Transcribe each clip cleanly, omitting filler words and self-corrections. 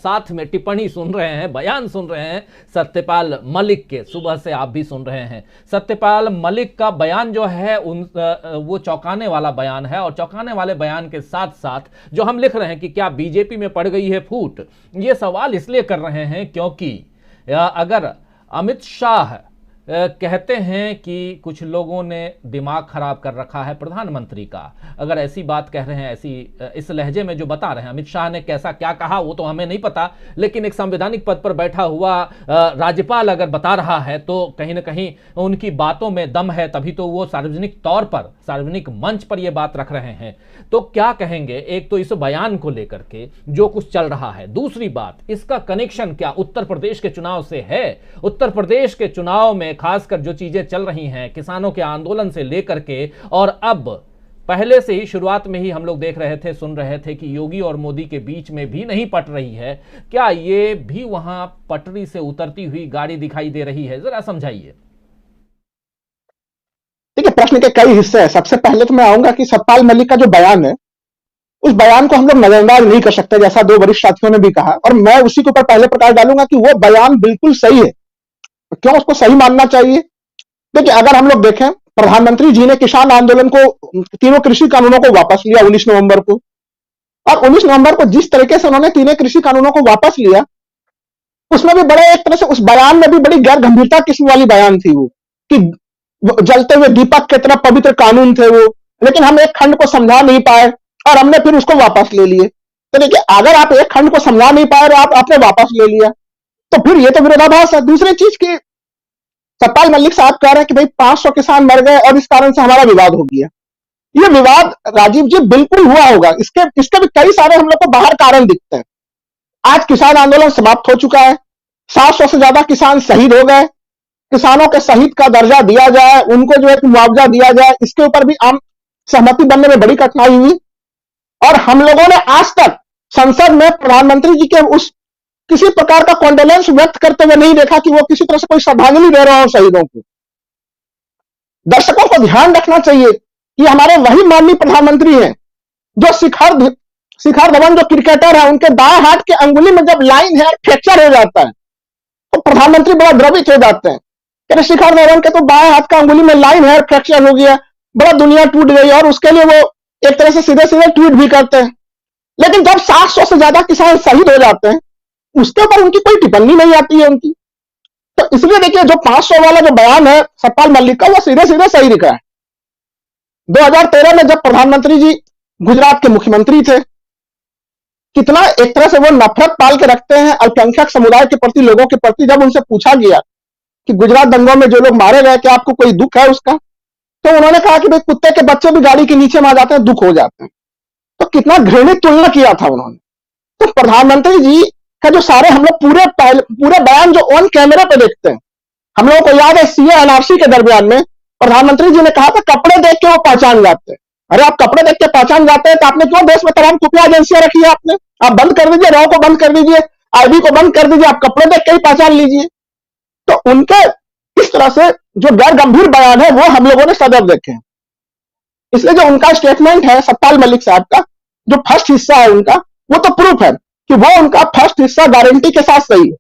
साथ में टिप्पणी सुन रहे हैं, बयान सुन रहे हैं सत्यपाल मलिक के। सुबह से आप भी सुन रहे हैं सत्यपाल मलिक का बयान जो है वो चौंकाने वाला बयान है। और चौंकाने वाले बयान के साथ साथ जो हम लिख रहे हैं कि क्या बीजेपी में पड़ गई है फूट, ये सवाल इसलिए कर रहे हैं क्योंकि अगर अमित शाह कहते हैं कि कुछ लोगों ने दिमाग खराब कर रखा है प्रधानमंत्री का, अगर ऐसी बात कह रहे हैं, ऐसी इस लहजे में जो बता रहे हैं, अमित शाह ने कैसा क्या कहा वो तो हमें नहीं पता, लेकिन एक संवैधानिक पद पर बैठा हुआ राज्यपाल अगर बता रहा है तो कहीं ना कहीं उनकी बातों में दम है, तभी तो वो सार्वजनिक तौर पर, सार्वजनिक मंच पर ये बात रख रहे हैं। तो क्या कहेंगे एक तो इस बयान को लेकर के जो कुछ चल रहा है, दूसरी बात इसका कनेक्शन क्या उत्तर प्रदेश के चुनाव से है? उत्तर प्रदेश के चुनाव में खासकर जो चीजें चल रही हैं किसानों के आंदोलन से लेकर के, और अब पहले से ही शुरुआत में ही हम लोग देख रहे थे, सुन रहे थे कि योगी और मोदी के बीच में भी नहीं पट रही है, क्या ये भी वहां पटरी से उतरती हुई गाड़ी दिखाई दे रही है? जरा समझाइए। देखिए, प्रश्न के कई हिस्से हैं। सबसे पहले तो मैं आऊंगा कि सतपाल मलिक का जो बयान है, उस बयान को हम लोग नजरअंदाज नहीं कर सकते, जैसा दो वरिष्ठ साथियों ने भी कहा, और मैं उसी के ऊपर पहले प्रकाश डालूंगा कि वो बयान बिल्कुल सही है। क्यों उसको सही मानना चाहिए? देखिए, अगर हम लोग देखें, प्रधानमंत्री जी ने किसान आंदोलन को, तीनों कृषि कानूनों को वापस लिया 19 नवंबर को, और 19 नवंबर को जिस तरीके से उन्होंने तीनों कृषि कानूनों को वापस लिया, उसमें भी बड़े एक तरह से उस बयान में भी बड़ी गैर गंभीरता किस्म वाली बयान थी वो, कि जलते हुए दीपक की तरह पवित्र कानून थे वो, लेकिन हम एक खंड को समझा नहीं पाए और हमने फिर उसको वापस ले लिए। तो देखिए, अगर आप एक खंड को समझा नहीं पाए और आपने वापस ले लिया तो फिर ये तो विरोधाभास है। दूसरी चीज की सतपाल मलिक साहब कह रहे हैं कि भाई 500 किसान मर गए और इस कारण से हमारा विवाद हो गया। ये विवाद राजीव जी बिल्कुल हुआ होगा, इसके भी कई सारे हम लोग को बाहर कारण दिखते हैं। आज किसान आंदोलन समाप्त हो चुका है, 700 से ज्यादा किसान शहीद हो गए। किसानों के शहीद का दर्जा दिया जाए, उनको जो है मुआवजा दिया जाए, इसके ऊपर भी आम सहमति बनने में बड़ी कठिनाई हुई। और हम लोगों ने आज तक संसद में प्रधानमंत्री जी के उस किसी प्रकार का कॉन्डोलेंस व्यक्त करते हुए नहीं देखा कि वो किसी तरह से कोई श्रद्धांजलि दे रहे हो शहीदों को। दर्शकों को ध्यान रखना चाहिए कि हमारे वही माननीय प्रधानमंत्री हैं जो शिखर धवन जो क्रिकेटर है, उनके दाएं हाथ के अंगुली में जब लाइन है फ्रैक्चर हो जाता है तो प्रधानमंत्री बड़ा द्रवित हो जाते हैं कि शिखर धवन के तो बाएं हाथ का अंगुली में लाइन है, फ्रैक्चर हो गया, बड़ा दुनिया टूट गई, और उसके लिए वो एक तरह से सीधे सीधे ट्वीट भी करते हैं। लेकिन जब 700 से ज्यादा किसान शहीद हो जाते हैं, उसके ऊपर उनकी कोई टिप्पणी नहीं आती है उनकी। तो इसलिए देखिए, जो 500 वाला जो बयान है सतपाल मलिक का, वो सीधे सीधे सही लिखा है। 2013 में जब प्रधानमंत्री जी गुजरात के मुख्यमंत्री थे, कितना एक तरह से वो नफरत पाल के रखते हैं अल्पसंख्यक समुदाय के प्रति, लोगों के प्रति। जब उनसे पूछा गया कि गुजरात दंगों में जो लोग मारे गए, क्या आपको कोई दुख है उसका, तो उन्होंने कहा कि भाई कुत्ते के बच्चे भी गाड़ी के नीचे में आ जाते हैं, दुख हो जाते हैं। तो कितना घृणित तुलना किया था उन्होंने। तो प्रधानमंत्री जी का जो सारे हम लोग पूरे बयान जो ऑन कैमरे पे देखते हैं, हम लोगों को याद है सीए एनआरसी के दरमियान में प्रधानमंत्री जी ने कहा था कपड़े देख के वो पहचान जाते हैं। अरे आप कपड़े देख के पहचान जाते हैं तो आपने क्यों देश में तमाम खुफिया एजेंसियां रखी है? आपने, आप बंद कर दीजिए, रॉ को बंद कर दीजिए, आईबी को बंद कर दीजिए, आप कपड़े देख के ही पहचान लीजिए। तो उनके इस तरह से जो गैर गंभीर बयान है वो हम लोगों ने सदैव देखे हैं। इसलिए जो उनका स्टेटमेंट है सतपाल मलिक साहब का, जो फर्स्ट हिस्सा है उनका, वो तो प्रूफ है कि वो उनका फर्स्ट हिस्सा गारंटी के साथ सही है।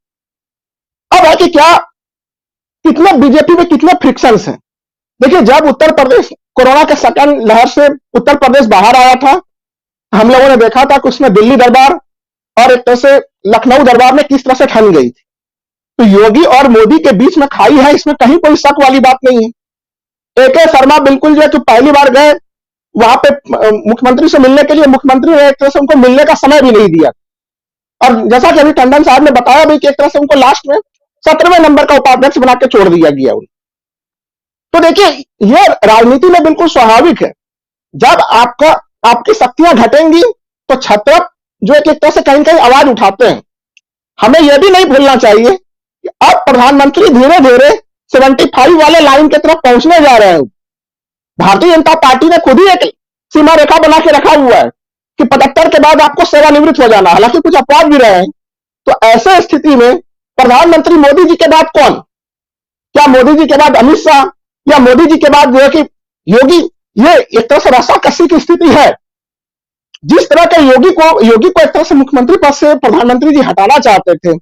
अब है कि क्या कितने बीजेपी में कितने फ्रिक्शंस हैं। देखिए, जब उत्तर प्रदेश कोरोना के सेकंड लहर से उत्तर प्रदेश बाहर आया था, हम लोगों ने देखा था कि उसमें दिल्ली दरबार और एक तरह से लखनऊ दरबार में किस तरह से ठन गई थी। तो योगी और मोदी के बीच में खाई है, इसमें कहीं कोई शक वाली बात नहीं है। AK शर्मा बिल्कुल जो है कि पहली बार गए वहां पे मुख्यमंत्री से मिलने के लिए, मुख्यमंत्री ने एक तरह से उनको मिलने का समय भी नहीं दिया। और जैसा कि अभी टंडन साहब ने बताया भी कि एक तरह से उनको लास्ट में 17वें नंबर का उपाध्यक्ष बना के छोड़ दिया गया। तो देखिए, यह राजनीति में बिल्कुल स्वाभाविक है। जब आपकी शक्तियां घटेंगी तो छत्र जो एक तरह से कहीं कहीं आवाज उठाते हैं। हमें यह भी नहीं भूलना चाहिए कि अब प्रधानमंत्री धीरे धीरे 75 वाले लाइन की तरफ पहुंचने जा रहे हैं। भारतीय जनता पार्टी ने खुद ही एक सीमा रेखा बना के रखा हुआ है कि 75 के बाद आपको सेवानिवृत्त हो जाना, हालांकि कुछ अपवाद भी रहे हैं। तो ऐसे स्थिति में प्रधानमंत्री मोदी जी के बाद कौन? क्या मोदी जी के बाद अमित शाह, या मोदी जी के बाद जो है कि योगी? ये एक तरह से रस्सा कस्सी की स्थिति है। जिस तरह के योगी को एक तरह से मुख्यमंत्री पद से प्रधानमंत्री जी हटाना चाहते थे,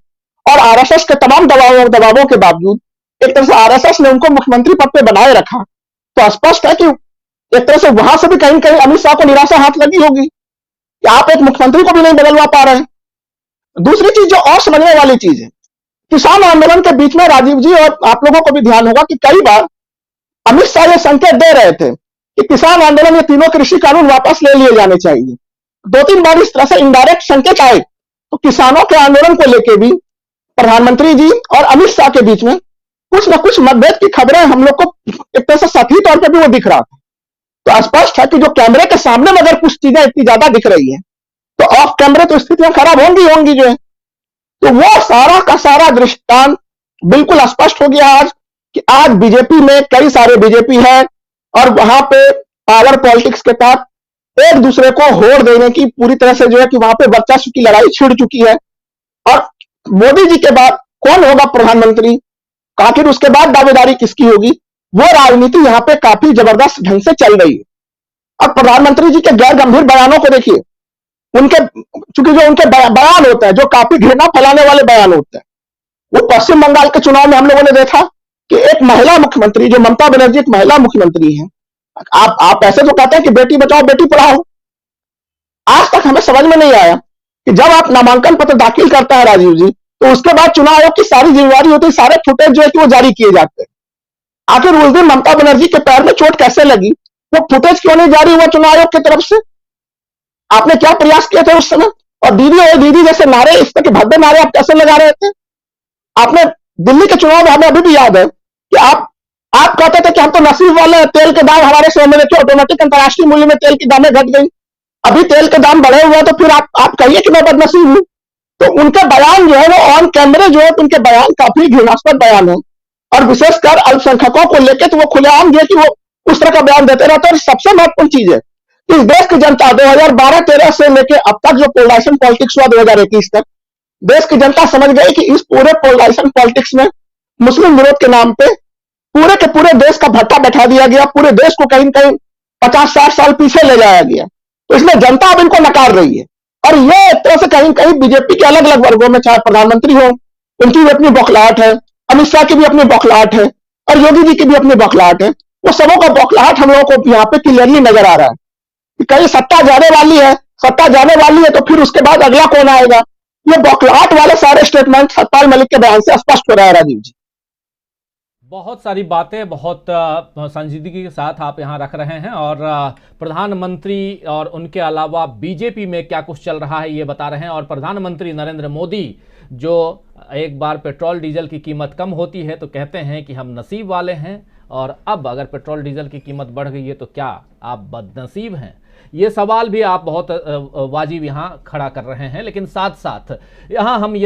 और आरएसएस के तमाम दबावों के बावजूद एक तरह से आरएसएस ने उनको मुख्यमंत्री पद पे बनाए रखा, तो स्पष्ट है कि एक तरह से वहां से भी कहीं कहीं अमित शाह को निराशा हाथ लगी होगी कि आप एक मुख्यमंत्री को भी नहीं बदलवा पा रहे हैं। दूसरी चीज जो और समझने वाली चीज है, किसान आंदोलन के बीच में राजीव जी और आप लोगों को भी ध्यान होगा कि कई बार अमित शाह ये संकेत दे रहे थे कि किसान आंदोलन, ये तीनों कृषि कानून वापस ले लिए जाने चाहिए। 2-3 बार इस तरह से इनडायरेक्ट संकेत आए, तो किसानों के आंदोलन को लेकर भी प्रधानमंत्री जी और अमित शाह के बीच में कुछ न कुछ मतभेद की खबरें हम लोग को एक तरह से सतही तौर पर भी वो दिख रहा था। तो स्पष्ट है कि जो कैमरे के सामने में अगर कुछ चीजें इतनी ज्यादा दिख रही है, तो ऑफ कैमरे तो स्थितियां खराब होंगी जो है। तो वो सारा का सारा दृष्टांत बिल्कुल स्पष्ट हो गया आज कि आज बीजेपी में कई सारे बीजेपी है, और वहां पे पावर पॉलिटिक्स के तहत एक दूसरे को होड़ देने की पूरी तरह से जो है कि वहां पे वर्चस्व की लड़ाई छिड़ चुकी है। और मोदी जी के बाद कौन होगा प्रधानमंत्री, आखिर उसके बाद दावेदारी किसकी होगी, वो राजनीति यहां पे काफी जबरदस्त ढंग से चल रही है। और प्रधानमंत्री जी के गैर गंभीर बयानों को देखिए, उनके चूंकि जो उनके बयान होते हैं, जो काफी घृणा फैलाने वाले बयान होते हैं, वो पश्चिम बंगाल के चुनाव में हम लोगों ने देखा कि एक महिला मुख्यमंत्री, जो ममता बनर्जी एक महिला मुख्यमंत्री है, आप ऐसे तो कहते हैं कि बेटी बचाओ बेटी पढ़ाओ, आज तक हमें समझ में नहीं आया कि जब आप नामांकन पत्र दाखिल करता है राजीव जी, तो उसके बाद चुनाव आयोग की सारी जिम्मेवारी होती है, सारे फुटेज जो है कि वो जारी किए जाते हैं। आखिर उस दिन ममता बनर्जी के पैर में चोट कैसे लगी, वो फुटेज क्यों नहीं जारी हुआ चुनाव आयोग की तरफ से, आपने क्या प्रयास किए थे उस समय? और दीदी जैसे नारे, इस तरह के भद्दे नारे आप कैसे लगा रहे थे? आपने दिल्ली के चुनाव में, हमें अभी भी याद है कि आप कहते थे कि हम तो नसीब वाले हैं, तेल के दाम हमारे शो में देखिए ऑटोमेटिक अंतरराष्ट्रीय मूल्य में तेल की दामें घट गई, अभी तेल के दाम बढ़े हुए हैं, तो फिर आप कहिए कि मैं बदनसीब हूं। तो उनके बयान जो है वो ऑन कैमरे जो है, उनके बयान काफी घृणास्पद बयान है, और विशेषकर अल्पसंख्यकों को लेकर तो वो खुलेआम जो है कि वो उस तरह का बयान देते रहते हैं। और सबसे महत्वपूर्ण चीज है कि इस देश की जनता 2012-13 से लेकर अब तक जो पोलराइजेशन पॉलिटिक्स हुआ 2021 तक, देश की जनता समझ गई कि इस पूरे पोलराइजेशन पॉलिटिक्स में मुस्लिम विरोध के नाम पे पूरे के पूरे देश का भट्टा बैठा दिया गया, पूरे देश को कहीं कहीं 50-60 साल पीछे ले जाया गया। तो इसलिए जनता अब इनको नकार रही है, और ये एक तरह से कहीं कहीं बीजेपी के अलग अलग वर्गों में, चाहे प्रधानमंत्री हो, उनकी भी अपनी बौखलाहट है, अमित शाह की भी अपनी बौखलाहट है, और योगी जी की भी अपनी बौखलाहट है। वो सबों का बौखलाहट हम लोगों को यहाँ पे क्लियरली नजर आ रहा है कि कहीं सत्ता जाने वाली है, तो फिर उसके बाद अगला कौन आएगा। ये बौखलाहट वाले सारे स्टेटमेंट सतपाल मलिक के बयान से स्पष्ट हो रहा है राजीव जी। बहुत सारी बातें बहुत संजीदगी के साथ आप यहाँ रख रहे हैं, और प्रधानमंत्री और उनके अलावा बीजेपी में क्या कुछ चल रहा है ये बता रहे हैं। और प्रधानमंत्री नरेंद्र मोदी जो एक बार पेट्रोल डीजल की कीमत कम होती है तो कहते हैं कि हम नसीब वाले हैं, और अब अगर पेट्रोल डीजल की कीमत बढ़ गई है तो क्या आप बदनसीब हैं? ये सवाल भी आप बहुत वाजिब यहाँ खड़ा कर रहे हैं। लेकिन साथ साथ यहाँ हम ये